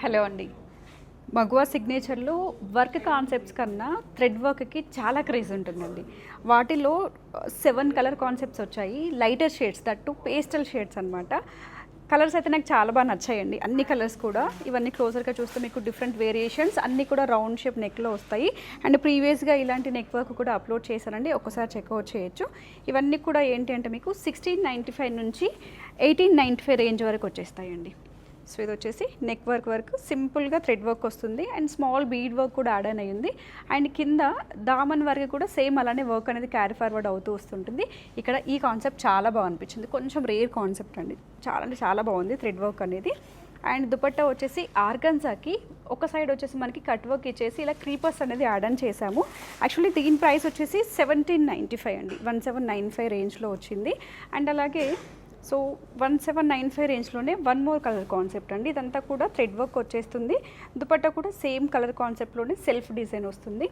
Hello అండి. మగువా సిగ్నేచర్‌లో work concepts కన్నా థ్రెడ్ వర్క్‌కి చాలా క్రేజ్ ఉంటుందండి. వాటిలో 7 కలర్ కాన్సెప్ట్స్ వచ్చాయి. Lighter shades that two pastel shades అనమాట. కలర్స్ అయితే నాకు చాలా బాగా నచ్చాయండి. అన్ని కలర్స్ కూడా. ఇవన్నీ క్లోజర్‌గా చూస్తే మీకు డిఫరెంట్ వేరియేషన్స్ అన్నీ కూడా రౌండ్ షేప్ నెక్‌లో వస్తాయి. అండ్ ప్రీవియస్‌గా ఇలాంటి నెక్ వర్క్ కూడా అప్లోడ్ చేశానండి. ఒక్కసారి చెక్‌ఔట్ చేయొచ్చు. ఇవన్నీ కూడా ఏంటి అంటే మీకు 1695 నుంచి 1895 రేంజ్ వరకు వచ్చేస్తాయండి. సో ఇది వచ్చేసి నెక్ వర్క్ సింపుల్గా థ్రెడ్ వర్క్ వస్తుంది అండ్ స్మాల్ బీడ్ వర్క్ కూడా యాడ్ అని అయ్యింది. అండ్ కింద దామన్ వరకు కూడా సేమ్ అలానే వర్క్ అనేది క్యారీ ఫార్వర్డ్ అవుతూ వస్తుంటుంది. ఇక్కడ ఈ కాన్సెప్ట్ చాలా బాగా అనిపించింది. కొంచెం రేర్ కాన్సెప్ట్ అండి. చాలా అంటే చాలా బాగుంది థ్రెడ్ వర్క్ అనేది. అండ్ దుపట్టా వచ్చేసి ఆర్గన్జాకి ఒక సైడ్ వచ్చేసి మనకి కట్ వర్క్ ఇచ్చేసి ఇలా క్రీపర్స్ అనేది యాడ్ ఆన్ చేసాము. యాక్చువల్లీ దీని ప్రైస్ వచ్చేసి 1795 అండి. 1795 రేంజ్లో వచ్చింది. అండ్ అలాగే సో 1795 రేంజ్లోనే వన్ మోర్ కలర్ కాన్సెప్ట్ అండి. ఇదంతా కూడా థ్రెడ్ వర్క్ వచ్చేస్తుంది. దుపట్టా కూడా సేమ్ కలర్ కాన్సెప్ట్లోనే సెల్ఫ్ డిజైన్ వస్తుంది.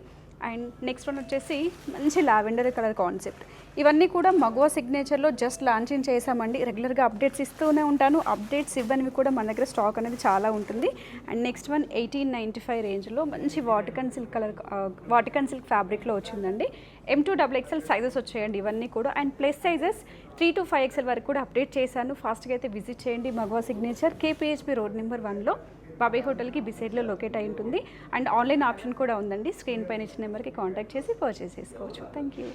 అండ్ నెక్స్ట్ వన్ వచ్చేసి మంచి లావెండర్ కలర్ కాన్సెప్ట్. ఇవన్నీ కూడా మగువా సిగ్నేచర్లో జస్ట్ లాంచింగ్ చేసామండి. రెగ్యులర్గా అప్డేట్స్ ఇస్తూనే ఉంటాను. అప్డేట్స్ ఇవ్వనివి కూడా మన దగ్గర స్టాక్ అనేది చాలా ఉంటుంది. అండ్ నెక్స్ట్ వన్ 1895 రేంజ్లో మంచి వాటికన్ సిల్క్ ఫ్యాబ్రిక్లో వచ్చిందండి. M2XXL సైజెస్ వచ్చాయండి ఇవన్నీ కూడా. And plus sizes 3 to 5XL వరకు కూడా అప్డేట్ చేశాను. ఫాస్ట్గా అయితే విజిట్ చేయండి. మగువా సిగ్నేచర్ KPHP రోడ్ నెంబర్ 1లో బాబాయ్ హోటల్కి బిసైడ్లో లొకేట్ అయి ఉంటుంది. అండ్ ఆన్లైన్ ఆప్షన్ కూడా ఉందండి. స్క్రీన్ పైన ఇచ్చిన నెంబర్కి కాంటాక్ట్ చేసి పర్చేస్ చేసుకోవచ్చు. Thank you.